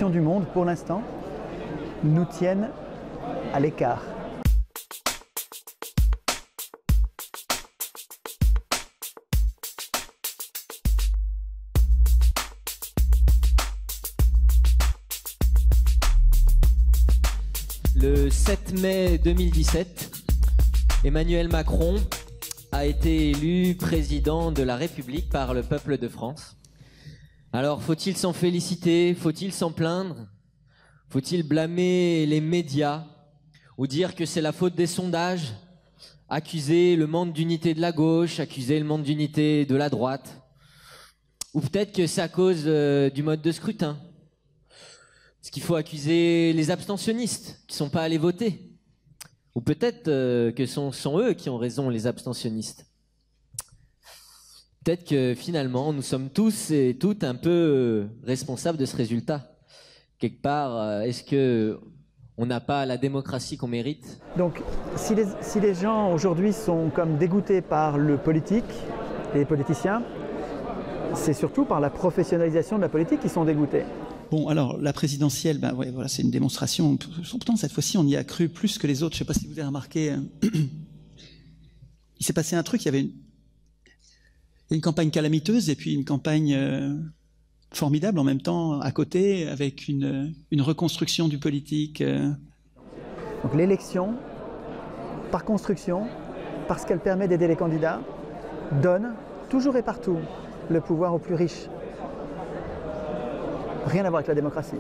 perceptions du monde, pour l'instant, nous tiennent à l'écart. Le 7 mai 2017, Emmanuel Macron a été élu président de la République par le peuple de France. Alors, faut-il s'en féliciter? Faut-il s'en plaindre? Faut-il blâmer les médias ou dire que c'est la faute des sondages? Accuser le manque d'unité de la gauche, accuser le manque d'unité de la droite? Ou peut-être que c'est à cause du mode de scrutin? Est-ce qu'il faut accuser les abstentionnistes qui ne sont pas allés voter? Ou peut-être que sont eux qui ont raison, les abstentionnistes. Peut-être que finalement, nous sommes tous et toutes un peu responsables de ce résultat. Quelque part, est-ce qu'on n'a pas la démocratie qu'on mérite? Donc, si les gens aujourd'hui sont comme dégoûtés par le politique et les politiciens, c'est surtout par la professionnalisation de la politique qu'ils sont dégoûtés. Bon, alors, la présidentielle, ben ouais, voilà, c'est une démonstration. Pourtant, cette fois-ci, on y a cru plus que les autres. Je ne sais pas si vous avez remarqué. Il s'est passé un truc, il y avait une campagne calamiteuse et puis une campagne formidable en même temps, à côté, avec une reconstruction du politique. Donc l'élection, par construction, parce qu'elle permet d'aider les candidats, donne, toujours et partout, le pouvoir aux plus riches. Rien à voir avec la démocratie.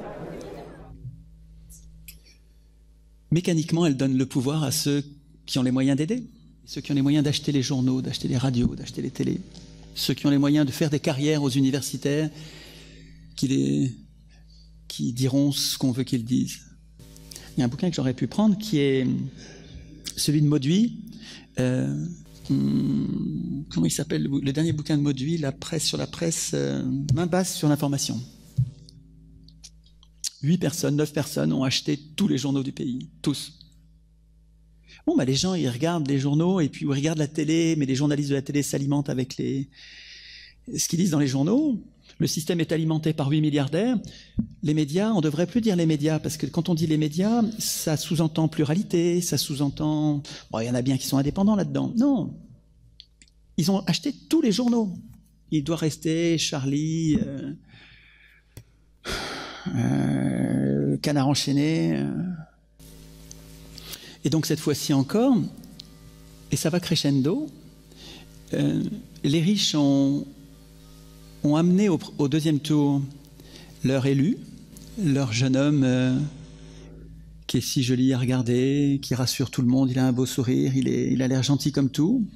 Mécaniquement, elle donne le pouvoir à ceux qui ont les moyens d'aider, ceux qui ont les moyens d'acheter les journaux, d'acheter les radios, d'acheter les télés, ceux qui ont les moyens de faire des carrières aux universitaires, qui diront ce qu'on veut qu'ils disent. Il y a un bouquin que j'aurais pu prendre qui est celui de Mauduit. Comment il s'appelle? Le dernier bouquin de Mauduit, La presse sur la presse, main basse sur l'information. 8 personnes, 9 personnes ont acheté tous les journaux du pays, tous. Bon, bah, les gens, ils regardent les journaux et puis ils regardent la télé, mais les journalistes de la télé s'alimentent avec ce qu'ils disent dans les journaux. Le système est alimenté par 8 milliardaires. Les médias, on ne devrait plus dire les médias, parce que quand on dit les médias, ça sous-entend pluralité, ça sous-entend... Bon, il y en a bien qui sont indépendants là-dedans. Non. Ils ont acheté tous les journaux. Il doit rester Charlie... Canard enchaîné. Et donc cette fois-ci encore, et ça va crescendo, les riches ont amené au deuxième tour leur élu, leur jeune homme qui est si joli à regarder, qui rassure tout le monde, il a un beau sourire, il a l'air gentil comme tout.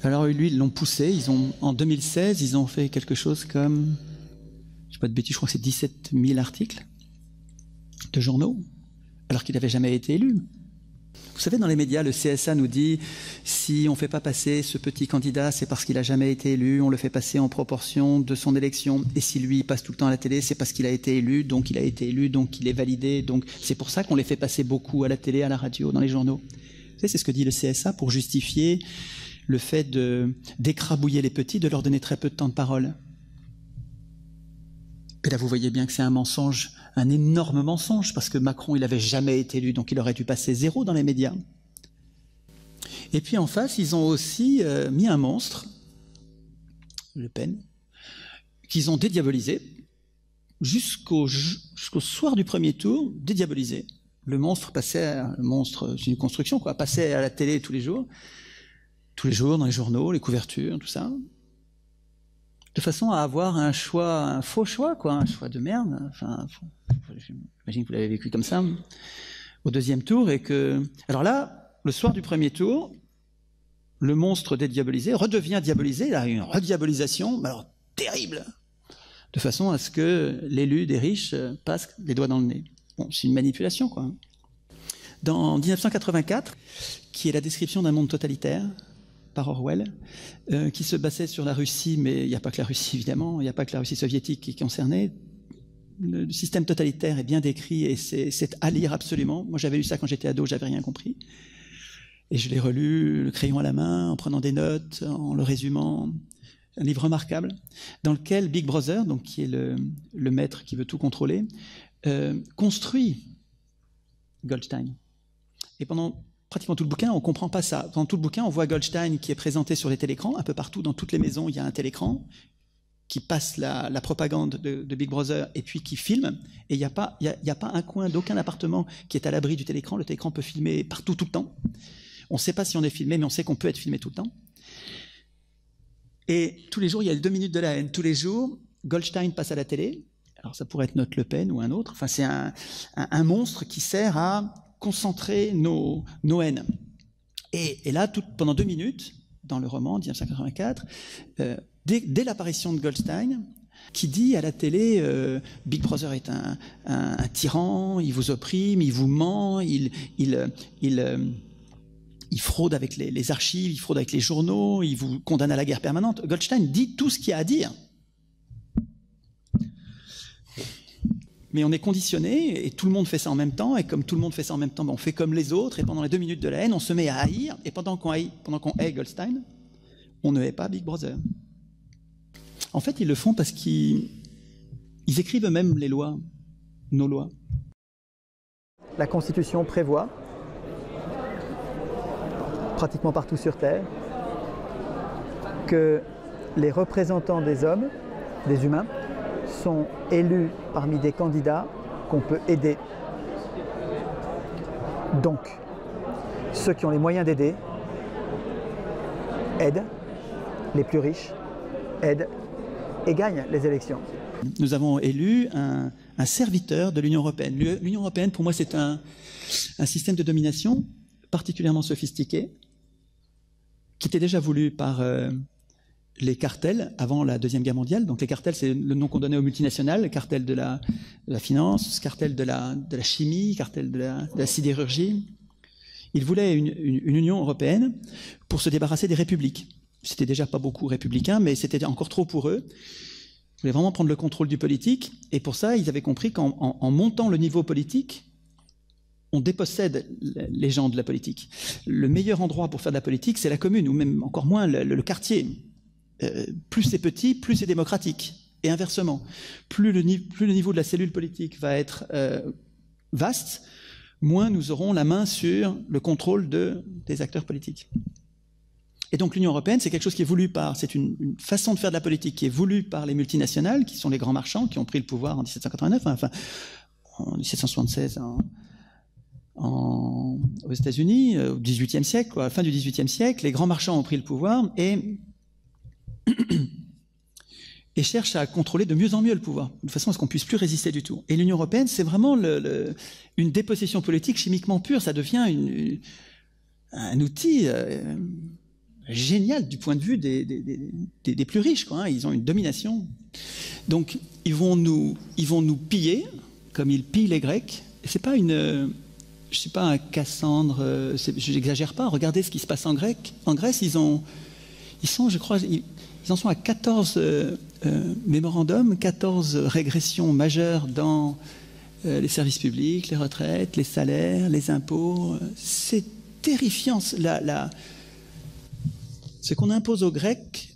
Alors lui, ils l'ont poussé, en 2016, ils ont fait quelque chose comme... je ne sais pas de bêtises, je crois que c'est 17 000 articles de journaux, alors qu'il n'avait jamais été élu. Vous savez, dans les médias, le CSA nous dit si on ne fait pas passer ce petit candidat, c'est parce qu'il n'a jamais été élu, on le fait passer en proportion de son élection, et si lui il passe tout le temps à la télé, c'est parce qu'il a été élu, donc il a été élu, donc il est validé, donc c'est pour ça qu'on les fait passer beaucoup à la télé, à la radio, dans les journaux. Vous savez, c'est ce que dit le CSA pour justifier le fait d'écrabouiller les petits, de leur donner très peu de temps de parole. Et là, vous voyez bien que c'est un mensonge, un énorme mensonge, parce que Macron, il n'avait jamais été élu, donc il aurait dû passer 0 dans les médias. Et puis en face, ils ont aussi mis un monstre, Le Pen, qu'ils ont dédiabolisé, jusqu'au soir du premier tour, dédiabolisé. Le monstre passait, c'est une construction, quoi, passait à la télé tous les jours, dans les journaux, les couvertures, tout ça. De façon à avoir un faux choix, quoi, un choix de merde. Enfin, j'imagine que vous l'avez vécu comme ça, au deuxième tour, et que... Alors là, le soir du premier tour, le monstre dédiabolisé redevient diabolisé, il a une rediabolisation, mais alors terrible, de façon à ce que l'élu des riches passe les doigts dans le nez. Bon, c'est une manipulation, quoi. Dans 1984, qui est la description d'un monde totalitaire, par Orwell, qui se basait sur la Russie, mais il n'y a pas que la Russie, évidemment, il n'y a pas que la Russie soviétique qui est concernée. Le système totalitaire est bien décrit et c'est à lire absolument. Moi, j'avais lu ça quand j'étais ado, j'avais rien compris. Et je l'ai relu, le crayon à la main, en prenant des notes, en le résumant. un livre remarquable, dans lequel Big Brother, donc qui est le maître qui veut tout contrôler, construit Goldstein. Et pendant pratiquement tout le bouquin, on ne comprend pas ça. Pendant tout le bouquin, on voit Goldstein qui est présenté sur les télécrans. Un peu partout, dans toutes les maisons, il y a un télécran qui passe la propagande de Big Brother et puis qui filme. Et il n'y a pas un coin d'aucun appartement qui est à l'abri du télécran. Le télécran peut filmer partout, tout le temps. On ne sait pas si on est filmé, mais on sait qu'on peut être filmé tout le temps. Et tous les jours, il y a les 2 minutes de la haine. Tous les jours, Goldstein passe à la télé. Alors ça pourrait être notre Le Pen ou un autre. Enfin, c'est un monstre qui sert à concentrer nos haines. Et là, pendant 2 minutes, dans le roman 1984, dès l'apparition de Goldstein, qui dit à la télé Big Brother est un tyran, il vous opprime, il vous ment, il fraude avec les archives, il fraude avec les journaux, il vous condamne à la guerre permanente. Goldstein dit tout ce qu'il y a à dire. Mais on est conditionné, et tout le monde fait ça en même temps, et comme tout le monde fait ça en même temps, on fait comme les autres, et pendant les 2 minutes de la haine, on se met à haïr, et pendant qu'on hait Goldstein, on ne hait pas Big Brother. En fait, ils le font parce qu'ils écrivent eux-mêmes les lois, nos lois. La Constitution prévoit, pratiquement partout sur Terre, que les représentants des hommes, des humains, sont élus parmi des candidats qu'on peut aider. Donc, ceux qui ont les moyens d'aider aident, les plus riches aident et gagnent les élections. Nous avons élu un serviteur de l'Union européenne. L'Union européenne, pour moi, c'est un système de domination particulièrement sophistiqué, qui était déjà voulu par les cartels avant la Deuxième Guerre mondiale. Donc les cartels, c'est le nom qu'on donnait aux multinationales, cartel de la finance, cartel de la chimie, cartel de la sidérurgie. Ils voulaient une Union européenne pour se débarrasser des républiques. C'était déjà pas beaucoup républicains, mais c'était encore trop pour eux. Ils voulaient vraiment prendre le contrôle du politique, et pour ça, ils avaient compris qu'en montant le niveau politique, on dépossède les gens de la politique. Le meilleur endroit pour faire de la politique, c'est la commune, ou même encore moins le quartier. Plus c'est petit, plus c'est démocratique. Et inversement, plus le niveau de la cellule politique va être vaste, moins nous aurons la main sur le contrôle des acteurs politiques. Et donc l'Union européenne, c'est quelque chose qui est voulu c'est une façon de faire de la politique qui est voulue par les multinationales, qui sont les grands marchands, qui ont pris le pouvoir en 1789, enfin en 1776 aux États-Unis, au XVIIIe siècle, à la fin du XVIIIe siècle, les grands marchands ont pris le pouvoir et cherchent à contrôler de mieux en mieux le pouvoir, de façon à ce qu'on ne puisse plus résister du tout. Et l'Union européenne, c'est vraiment une dépossession politique chimiquement pure, ça devient un outil génial du point de vue des plus riches, quoi, hein. Ils ont une domination. Donc ils vont nous piller, comme ils pillent les Grecs. C'est pas je sais pas, un Cassandre, je n'exagère pas, regardez ce qui se passe en Grèce, ils en sont à 14 mémorandums, 14 régressions majeures dans les services publics, les retraites, les salaires, les impôts. C'est terrifiant. Ce qu'on impose aux Grecs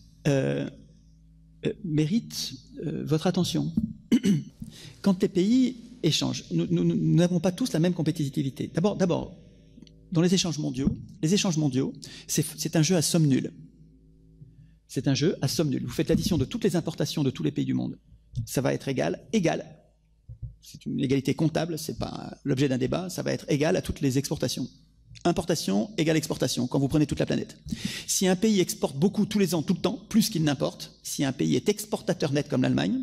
mérite votre attention. Quand les pays échangent, nous n'avons pas tous la même compétitivité. D'abord, dans les échanges mondiaux, c'est un jeu à somme nulle. C'est un jeu à somme nulle. Vous faites l'addition de toutes les importations de tous les pays du monde. Ça va être égal. C'est une égalité comptable, c'est pas l'objet d'un débat, ça va être égal à toutes les exportations. Importation égale exportation, quand vous prenez toute la planète. Si un pays exporte beaucoup tous les ans, tout le temps, plus qu'il n'importe, si un pays est exportateur net comme l'Allemagne,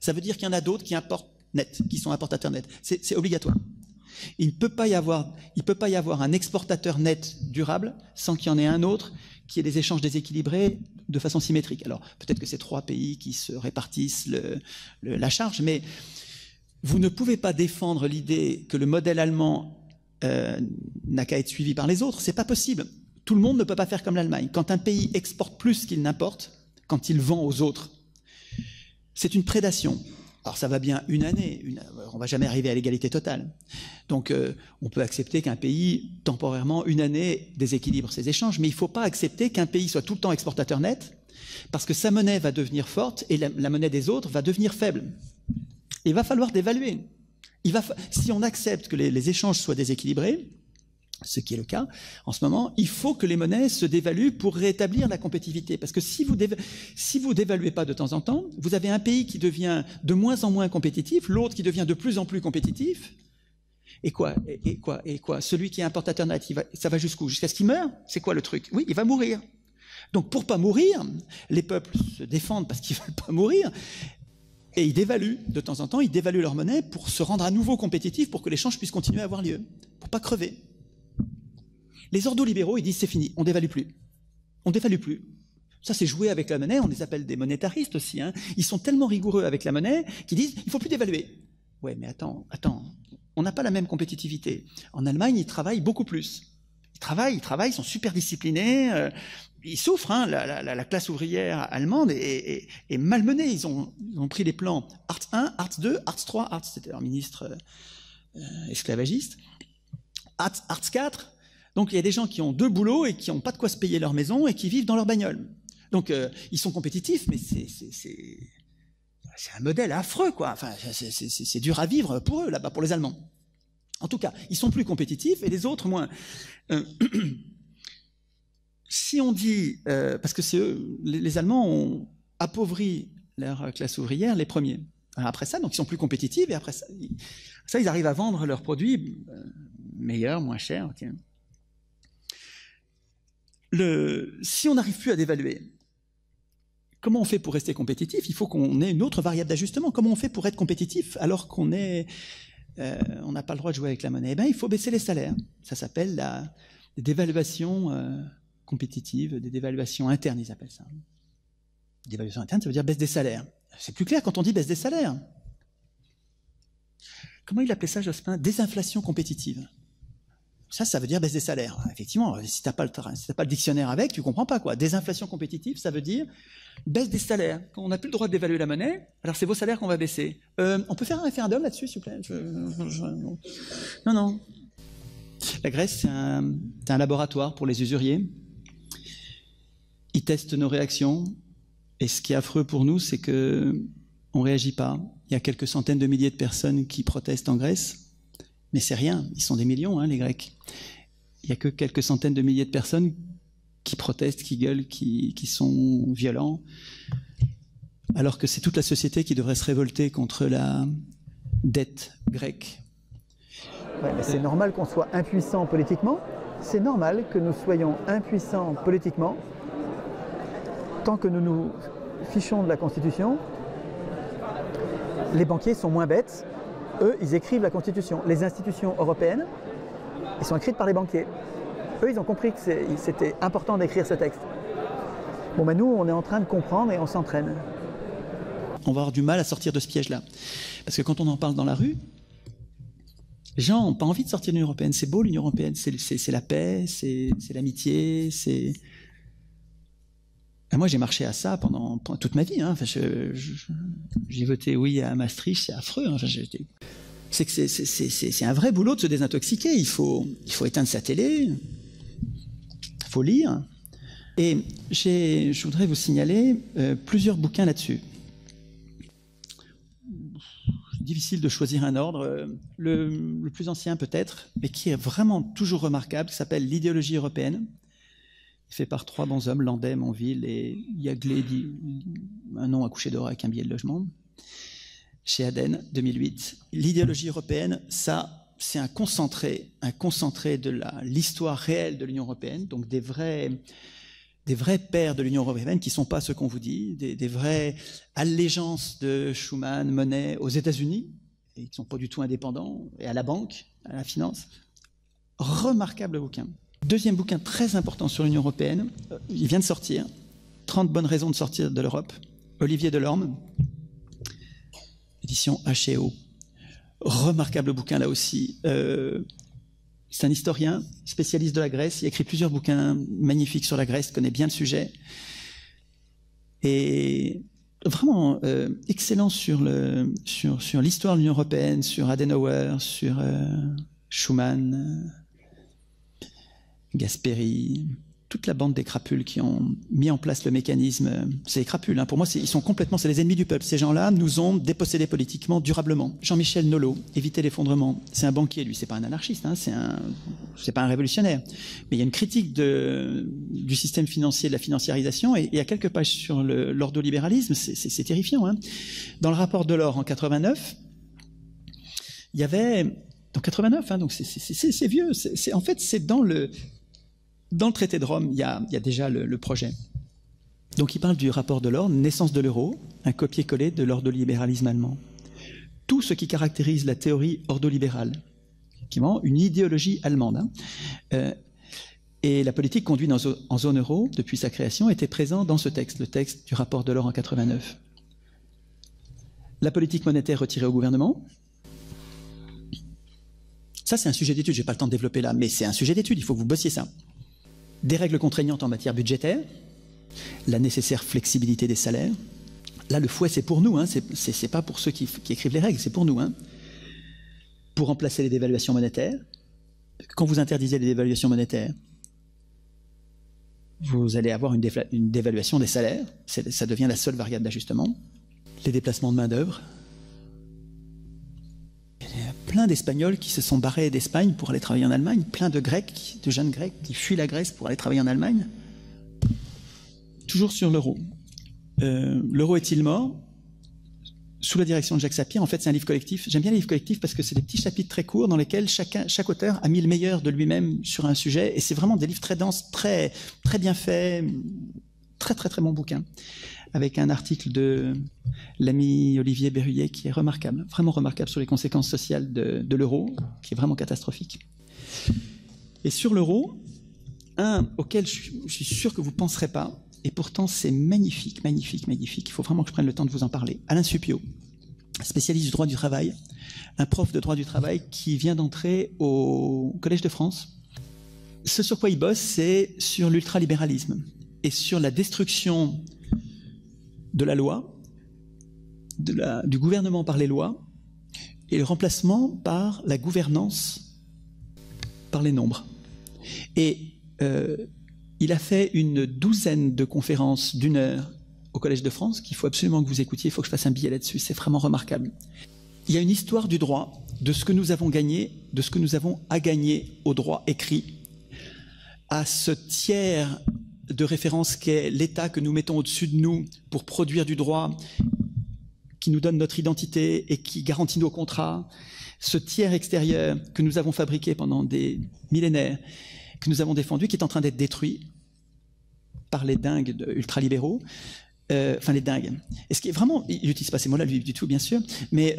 ça veut dire qu'il y en a d'autres qui importent net, qui sont importateurs nets. C'est obligatoire. Il ne peut pas y avoir un exportateur net durable sans qu'il y en ait un autre qui ait des échanges déséquilibrés de façon symétrique. Alors, peut-être que c'est 3 pays qui se répartissent la charge, mais vous ne pouvez pas défendre l'idée que le modèle allemand n'a qu'à être suivi par les autres. C'est pas possible. Tout le monde ne peut pas faire comme l'Allemagne. Quand un pays exporte plus qu'il n'importe, quand il vend aux autres, c'est une prédation. Alors ça va bien une année, on ne va jamais arriver à l'égalité totale. Donc on peut accepter qu'un pays, temporairement, une année, déséquilibre ses échanges, mais il ne faut pas accepter qu'un pays soit tout le temps exportateur net Parce que sa monnaie va devenir forte et la monnaie des autres va devenir faible. Et il va falloir dévaluer. Si on accepte que les échanges soient déséquilibrés, ce qui est le cas en ce moment, il faut que les monnaies se dévaluent pour rétablir la compétitivité. Parce que si vous dévaluez pas de temps en temps, vous avez un pays qui devient de moins en moins compétitif, l'autre qui devient de plus en plus compétitif. Et quoi? Celui qui est importateur net, ça va jusqu'où? Jusqu'à ce qu'il meure? C'est quoi le truc? Oui, il va mourir. Donc pour pas mourir, les peuples se défendent parce qu'ils veulent pas mourir. Et ils dévaluent, de temps en temps, ils dévaluent leur monnaie pour se rendre à nouveau compétitifs, pour que l'échange puisse continuer à avoir lieu, pour pas crever. Les ordolibéraux, ils disent c'est fini, on dévalue plus. On dévalue plus. Ça, c'est jouer avec la monnaie, on les appelle des monétaristes aussi. Hein. Ils sont tellement rigoureux avec la monnaie qu'ils disent il faut plus dévaluer. Ouais, mais attends, on n'a pas la même compétitivité. En Allemagne, ils travaillent beaucoup plus. Ils travaillent, ils sont super disciplinés. Ils souffrent, hein, la classe ouvrière allemande est malmenée. Ils ont pris les plans Hartz 1, Hartz 2, Hartz 3, Hartz, c'était leur ministre esclavagiste, Hartz 4. Donc il y a des gens qui ont 2 boulots et qui n'ont pas de quoi se payer leur maison et qui vivent dans leur bagnole. Donc ils sont compétitifs, mais c'est un modèle affreux, quoi. Enfin, c'est dur à vivre pour eux, là-bas, pour les Allemands. En tout cas, ils sont plus compétitifs et les autres moins. Si on dit, parce que c'est eux, les Allemands ont appauvri leur classe ouvrière les premiers. Alors après ça, donc ils sont plus compétitifs et après ça, ils arrivent à vendre leurs produits meilleurs, moins chers. Okay. Si on n'arrive plus à dévaluer, comment on fait pour rester compétitif? Il faut qu'on ait une autre variable d'ajustement. Comment on fait pour être compétitif alors qu'on n'a pas le droit de jouer avec la monnaie? Eh bien, il faut baisser les salaires. Ça s'appelle la dévaluation compétitive, des dévaluations internes, ils appellent ça. Dévaluation interne, ça veut dire baisse des salaires. C'est plus clair quand on dit baisse des salaires. Comment il appelait ça, Jospin? Désinflation compétitive. Ça veut dire baisse des salaires. Effectivement, si t'as pas le dictionnaire avec, tu comprends pas, quoi. Désinflation compétitive, ça veut dire baisse des salaires. Quand on n'a plus le droit de dévaluer la monnaie, alors c'est vos salaires qu'on va baisser. On peut faire un référendum là-dessus, s'il vous plaît? Non. La Grèce, c'est un laboratoire pour les usuriers. Ils testent nos réactions. Et ce qui est affreux pour nous, c'est que on réagit pas. Il y a quelques centaines de milliers de personnes qui protestent en Grèce. Mais c'est rien, ils sont des millions, hein, les Grecs. Il n'y a que quelques centaines de milliers de personnes qui protestent, qui gueulent, qui sont violents, alors que c'est toute la société qui devrait se révolter contre la dette grecque. Ouais, mais c'est normal qu'on soit impuissant politiquement, c'est normal que nous soyons impuissants politiquement, tant que nous nous fichons de la Constitution. Les banquiers sont moins bêtes. Eux, ils écrivent la Constitution. Les institutions européennes, elles sont écrites par les banquiers. Eux, ils ont compris que c'était important d'écrire ce texte. Bon, ben nous, on est en train de comprendre et on s'entraîne. On va avoir du mal à sortir de ce piège-là. Parce que quand on en parle dans la rue, les gens n'ont pas envie de sortir de l'Union européenne. C'est beau, l'Union européenne. C'est la paix, c'est l'amitié, c'est... Et moi, j'ai marché à ça pendant toute ma vie. Hein. Enfin, j'ai voté oui à Maastricht, c'est affreux. Hein. Enfin, c'est un vrai boulot de se désintoxiquer. Il faut éteindre sa télé, il faut lire. Et je voudrais vous signaler plusieurs bouquins là-dessus. Difficile de choisir un ordre. Le plus ancien peut-être, mais qui est vraiment toujours remarquable, qui s'appelle L'idéologie européenne. Fait par 3 bons hommes, Landais, Monville et Yaglé, un nom à coucher d'or avec un billet de logement, chez Aden, 2008. L'idéologie européenne, ça, c'est un concentré de l'histoire réelle de l'Union européenne, donc des vrais pères de l'Union européenne qui ne sont pas ceux qu'on vous dit, des vraies allégeances de Schuman, Monnet aux États-Unis, et qui ne sont pas du tout indépendants, et à la banque, à la finance. Remarquable bouquin. Deuxième bouquin très important sur l'Union européenne, il vient de sortir, 30 bonnes raisons de sortir de l'Europe, Olivier Delorme, édition H&O. Remarquable bouquin là aussi. C'est un historien, spécialiste de la Grèce, il a écrit plusieurs bouquins magnifiques sur la Grèce, connaît bien le sujet. Et vraiment excellent sur l'histoire de l'Union européenne, sur Adenauer, sur Schuman, Gasperi, toute la bande des crapules qui ont mis en place le mécanisme. C'est les crapules, hein. Pour moi, ils sont complètement, c'est les ennemis du peuple. Ces gens-là nous ont dépossédés politiquement, durablement. Jean-Michel Nolot, éviter l'effondrement. C'est un banquier, lui, c'est pas un anarchiste, hein. C'est pas un révolutionnaire. Mais il y a une critique du système financier, de la financiarisation, et il y a quelques pages sur l'ordolibéralisme, c'est terrifiant, hein. Dans le rapport Delors en 89, il y avait, en 89, hein, donc c'est vieux, en fait, c'est dans le traité de Rome, il y a déjà le projet. Donc il parle du rapport Delors, naissance de l'euro, un copier-coller de l'ordolibéralisme allemand. Tout ce qui caractérise la théorie ordolibérale, effectivement, une idéologie allemande, hein, et la politique conduite en zone euro depuis sa création était présent dans ce texte, le texte du rapport Delors en 89. La politique monétaire retirée au gouvernement. Ça, c'est un sujet d'étude, je n'ai pas le temps de développer là, mais c'est un sujet d'étude, il faut que vous bossiez ça. Des règles contraignantes en matière budgétaire, la nécessaire flexibilité des salaires. Là, le fouet, c'est pour nous, hein, c'est pas pour ceux qui écrivent les règles, c'est pour nous. Hein. Pour remplacer les dévaluations monétaires, quand vous interdisez les dévaluations monétaires, vous allez avoir une dévaluation des salaires, ça devient la seule variable d'ajustement. Les déplacements de main-d'œuvre. Plein d'Espagnols qui se sont barrés d'Espagne pour aller travailler en Allemagne, plein de Grecs, de jeunes Grecs qui fuient la Grèce pour aller travailler en Allemagne. Toujours sur l'euro. L'euro est-il mort? Sous la direction de Jacques Sapir, en fait c'est un livre collectif. J'aime bien les livres collectifs parce que c'est des petits chapitres très courts dans lesquels chaque auteur a mis le meilleur de lui-même sur un sujet, et c'est vraiment des livres très denses, très, très bien faits, très très très bon bouquin, avec un article de l'ami Olivier Berruyer qui est remarquable, vraiment remarquable sur les conséquences sociales de l'euro, qui est vraiment catastrophique. Et sur l'euro, un auquel je suis sûr que vous ne penserez pas, et pourtant c'est magnifique, magnifique, magnifique, il faut vraiment que je prenne le temps de vous en parler. Alain Suppiot, spécialiste du droit du travail, un prof de droit du travail qui vient d'entrer au Collège de France. Ce sur quoi il bosse, c'est sur l'ultralibéralisme et sur la destruction de la loi, du gouvernement par les lois, et le remplacement par la gouvernance par les nombres. Et il a fait une douzaine de conférences d'1 heure au Collège de France, qu'il faut absolument que vous écoutiez, il faut que je fasse un billet là-dessus, c'est vraiment remarquable. Il y a une histoire du droit, de ce que nous avons gagné, de ce que nous avons à gagner au droit écrit, à ce tiers de référence qu'est l'État que nous mettons au-dessus de nous pour produire du droit, qui nous donne notre identité et qui garantit nos contrats, ce tiers extérieur que nous avons fabriqué pendant des millénaires, que nous avons défendu, qui est en train d'être détruit par les dingues ultralibéraux, enfin les dingues. Et ce qui est vraiment, il n'utilise pas ces mots-là, lui, du tout, bien sûr, mais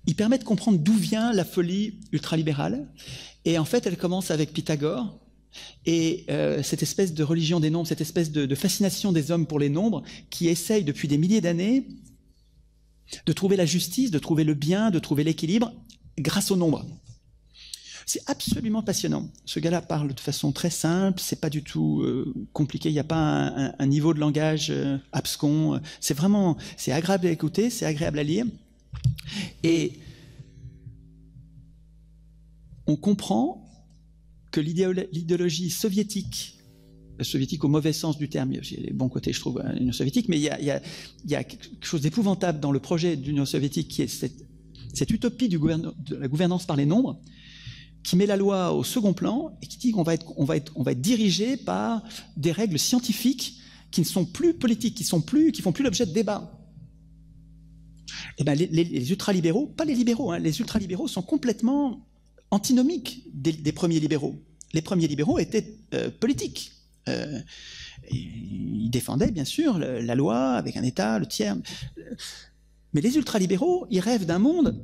il permet de comprendre d'où vient la folie ultralibérale. Et en fait, elle commence avec Pythagore, et cette espèce de religion des nombres, cette espèce de fascination des hommes pour les nombres, qui essaye depuis des milliers d'années de trouver la justice, de trouver le bien, de trouver l'équilibre, grâce aux nombres. C'est absolument passionnant. Ce gars-là parle de façon très simple, c'est pas du tout compliqué, il n'y a pas un niveau de langage abscon, c'est agréable à écouter, c'est agréable à lire, et on comprend que l'idéologie soviétique au mauvais sens du terme, il y a les bons côtés je trouve à l'Union soviétique, mais il y a quelque chose d'épouvantable dans le projet de l'Union soviétique qui est cette utopie de la gouvernance par les nombres, qui met la loi au second plan et qui dit qu'on va être dirigé par des règles scientifiques qui ne sont plus politiques, qui font plus l'objet de débat. Et ben les ultralibéraux, pas les libéraux, hein, les ultralibéraux sont complètement antinomiques des premiers libéraux. Les premiers libéraux étaient politiques. Ils défendaient bien sûr la loi avec un État, le tiers. Mais les ultralibéraux, ils rêvent d'un monde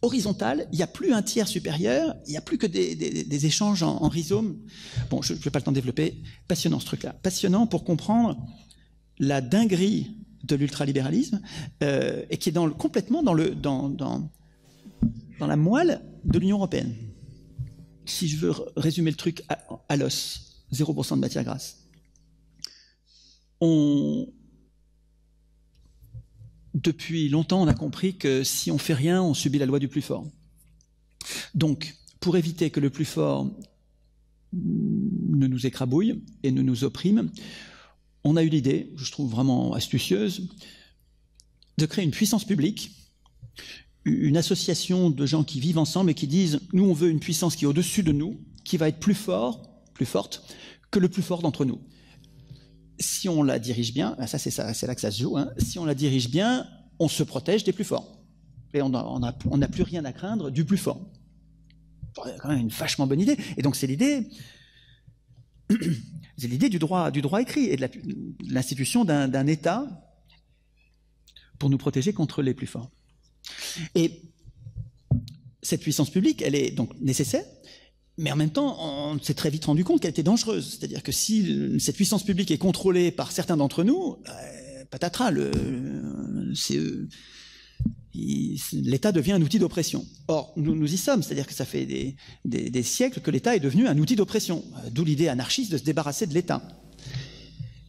horizontal, il n'y a plus un tiers supérieur, il n'y a plus que des échanges en rhizome. Bon, je ne vais pas le temps de développer. Passionnant ce truc-là. Passionnant pour comprendre la dinguerie de l'ultralibéralisme et qui est complètement dans la moelle de l'Union européenne. Si je veux résumer le truc à l'os, 0% de matière grasse. Depuis longtemps, on a compris que si on fait rien, on subit la loi du plus fort. Donc, pour éviter que le plus fort ne nous écrabouille et ne nous opprime, on a eu l'idée, je trouve vraiment astucieuse, de créer une puissance publique, une association de gens qui vivent ensemble et qui disent « nous, on veut une puissance qui est au-dessus de nous, qui va être plus forte que le plus fort d'entre nous ». Si on la dirige bien, ça c'est là que ça se joue, hein, si on la dirige bien, on se protège des plus forts. Et on n'a plus rien à craindre du plus fort. C'est quand même une vachement bonne idée. Et donc c'est l'idée du droit écrit et de l'institution d'un État pour nous protéger contre les plus forts. Et cette puissance publique, elle est donc nécessaire, mais en même temps, on s'est très vite rendu compte qu'elle était dangereuse. C'est-à-dire que si cette puissance publique est contrôlée par certains d'entre nous, patatras, l'État devient un outil d'oppression. Or, nous y sommes, c'est-à-dire que ça fait des siècles que l'État est devenu un outil d'oppression, d'où l'idée anarchiste de se débarrasser de l'État.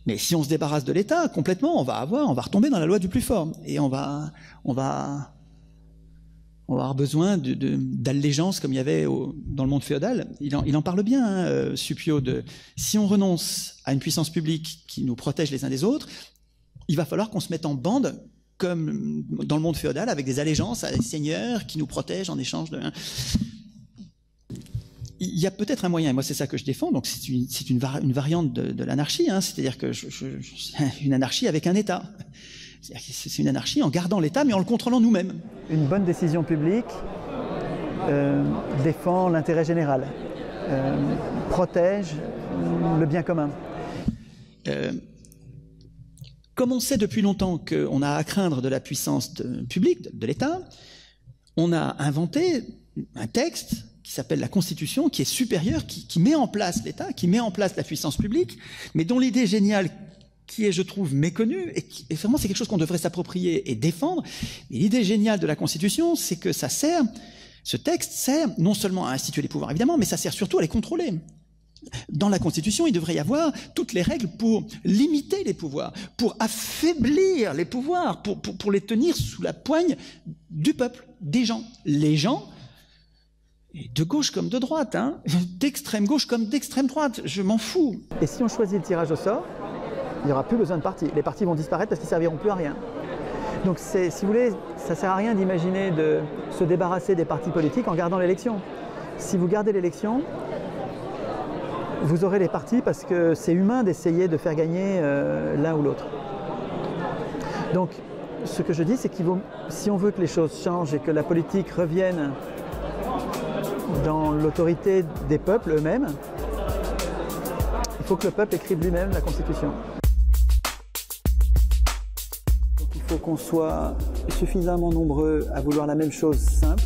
Mais si on se débarrasse de l'État complètement, on va retomber dans la loi du plus fort, et on va avoir besoin d'allégeance comme il y avait dans le monde féodal. Il en parle bien, hein, Suppiot, si on renonce à une puissance publique qui nous protège les uns des autres, il va falloir qu'on se mette en bande comme dans le monde féodal, avec des allégeances à des seigneurs qui nous protègent en échange de... Il y a peut-être un moyen, et moi c'est ça que je défends, donc c'est une variante de l'anarchie, hein, c'est-à-dire que une anarchie avec un État. C'est une anarchie en gardant l'État, mais en le contrôlant nous-mêmes. Une bonne décision publique défend l'intérêt général, protège le bien commun. Comme on sait depuis longtemps qu'on a à craindre de la puissance publique, de l'État, on a inventé un texte qui s'appelle la Constitution, qui est supérieur, qui met en place l'État, qui met en place la puissance publique, mais dont l'idée géniale, qui est, je trouve, méconnue, et vraiment c'est quelque chose qu'on devrait s'approprier et défendre. Mais l'idée géniale de la Constitution, c'est que ce texte sert non seulement à instituer les pouvoirs, évidemment, mais ça sert surtout à les contrôler. Dans la Constitution, il devrait y avoir toutes les règles pour limiter les pouvoirs, pour affaiblir les pouvoirs, pour les tenir sous la poigne du peuple, des gens. Les gens, de gauche comme de droite, hein, d'extrême gauche comme d'extrême droite, je m'en fous. Et si on choisit le tirage au sort, il n'y aura plus besoin de partis. Les partis vont disparaître parce qu'ils ne serviront plus à rien. Donc si vous voulez, ça ne sert à rien d'imaginer de se débarrasser des partis politiques en gardant l'élection. Si vous gardez l'élection, vous aurez les partis parce que c'est humain d'essayer de faire gagner l'un ou l'autre. Donc ce que je dis, c'est si on veut que les choses changent et que la politique revienne dans l'autorité des peuples eux-mêmes, il faut que le peuple écrive lui-même la Constitution. Donc il faut qu'on soit suffisamment nombreux à vouloir la même chose simple